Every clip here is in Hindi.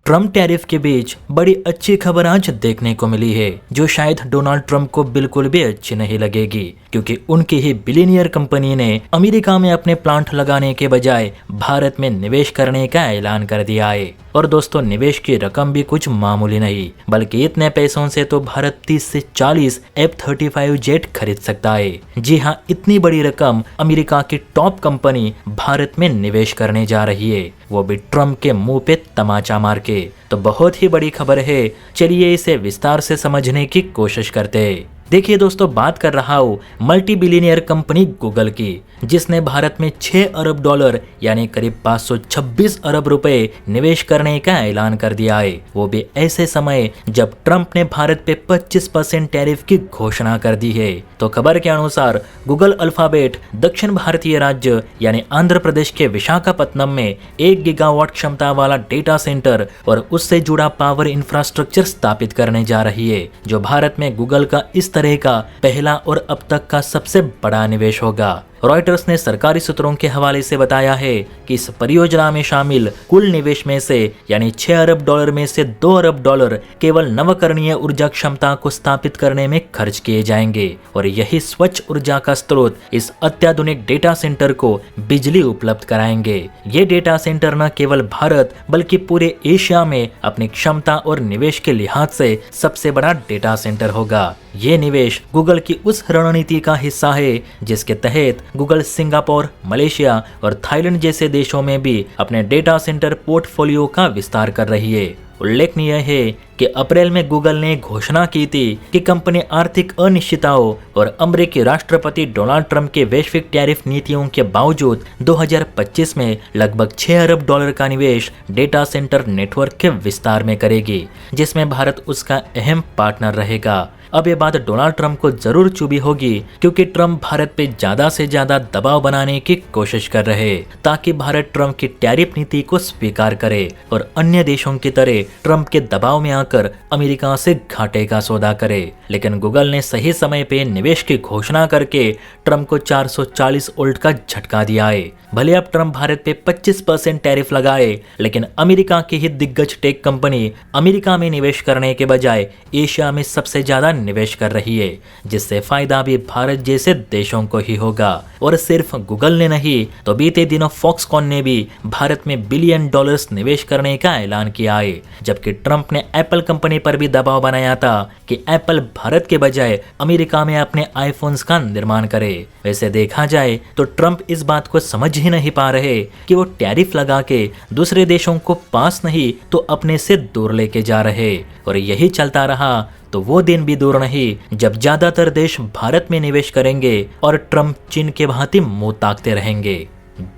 ट्रम्प टैरिफ के बीच बड़ी अच्छी खबर आज देखने को मिली है, जो शायद डोनाल्ड ट्रम्प को बिल्कुल भी अच्छी नहीं लगेगी, क्योंकि उनकी ही बिलियनियर कंपनी ने अमेरिका में अपने प्लांट लगाने के बजाय भारत में निवेश करने का ऐलान कर दिया है। और दोस्तों, निवेश की रकम भी कुछ मामूली नहीं, बल्कि इतने पैसों से तो भारत 30 से 40 F-35 जेट खरीद सकता है। जी हाँ, इतनी बड़ी रकम अमेरिका की टॉप कंपनी भारत में निवेश करने जा रही है, वो भी ट्रम्प के मुंह पे तमाचा मार के। तो बहुत ही बड़ी खबर है, चलिए इसे विस्तार से समझने की कोशिश करते हैं। देखिए दोस्तों, बात कर रहा हूँ मल्टी बिलियनियर कंपनी गूगल की, जिसने भारत में 6 अरब डॉलर यानी करीब 526 अरब रुपए निवेश करने का ऐलान कर दिया है। वो भी ऐसे समय जब ट्रम्प ने भारत पे 25% टैरिफ की घोषणा कर दी है। तो खबर के अनुसार गूगल अल्फाबेट दक्षिण भारतीय राज्य यानी आंध्र प्रदेश के विशाखापत्तनम में 1 गीगावाट क्षमता वाला डेटा सेंटर और उससे जुड़ा पावर इंफ्रास्ट्रक्चर स्थापित करने जा रही है, जो भारत में गूगल का इस तरह का पहला और अब तक का सबसे बड़ा निवेश होगा। रॉयटर्स ने सरकारी सूत्रों के हवाले से बताया है कि इस परियोजना में शामिल कुल निवेश में से यानी 6 अरब डॉलर में से 2 अरब डॉलर केवल नवकरणीय ऊर्जा क्षमता को स्थापित करने में खर्च किए जाएंगे, और यही स्वच्छ ऊर्जा का स्रोत इस अत्याधुनिक डेटा सेंटर को बिजली उपलब्ध कराएंगे। ये डेटा सेंटर न केवल भारत बल्कि पूरे एशिया में अपनी क्षमता और निवेश के लिहाज से सबसे बड़ा डेटा सेंटर होगा। ये निवेश गूगल की उस रणनीति का हिस्सा है जिसके तहत गूगल सिंगापुर, मलेशिया और थाईलैंड जैसे देशों में भी अपने डेटा सेंटर पोर्टफोलियो का विस्तार कर रही है। उल्लेखनीय है कि अप्रैल में गूगल ने घोषणा की थी कि कंपनी आर्थिक अनिश्चितताओं और अमेरिकी राष्ट्रपति डोनाल्ड ट्रंप के वैश्विक टैरिफ नीतियों के बावजूद 2025 में लगभग 6 अरब डॉलर का निवेश डेटा सेंटर नेटवर्क के विस्तार में करेगी, जिसमें भारत उसका अहम पार्टनर रहेगा। अब ये बात डोनाल्ड ट्रंप को जरूर चुभी होगी, क्योंकि ट्रंप भारत पे ज्यादा से ज्यादा दबाव बनाने की कोशिश कर रहे हैं, ताकि भारत ट्रंप की टैरिफ नीति को स्वीकार करे और अन्य देशों की तरह ट्रंप के दबाव में आकर अमेरिका से घाटे का सौदा करे। लेकिन गूगल ने सही समय पे निवेश की घोषणा करके ट्रंप को 440 वोल्ट का झटका दिया है। भले अब ट्रंप भारत पे 25% टैरिफ लगाए, लेकिन अमेरिका की ही दिग्गज टेक कंपनी अमेरिका में निवेश करने के बजाय एशिया में सबसे ज्यादा निवेश कर रही है, जिससे फायदा भी भारत जैसे देशों को ही होगा। और सिर्फ गूगल ने नहीं, तो बीते दिनों फॉक्सकॉन ने भी भारत में $1 बिलियन निवेश करने का ऐलान किया है, जबकि ट्रंप ने एप्पल कंपनी पर भी दबाव बनाया था कि एप्पल भारत के बजाय अमेरिका में अपने आईफोन्स का निर्माण करे। वैसे देखा जाए तो ट्रंप इस बात को समझ ही नहीं पा रहे कि वो टैरिफ लगा के दूसरे देशों को पास नहीं तो अपने से दूर लेके जा रहे, और यही चलता रहा तो वो दिन भी दूर नहीं जब ज्यादातर देश भारत में निवेश करेंगे और ट्रंप चीन के भांति मुंह ताकते रहेंगे।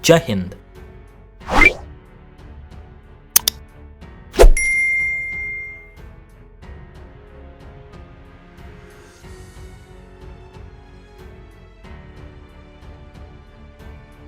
जय हिंद।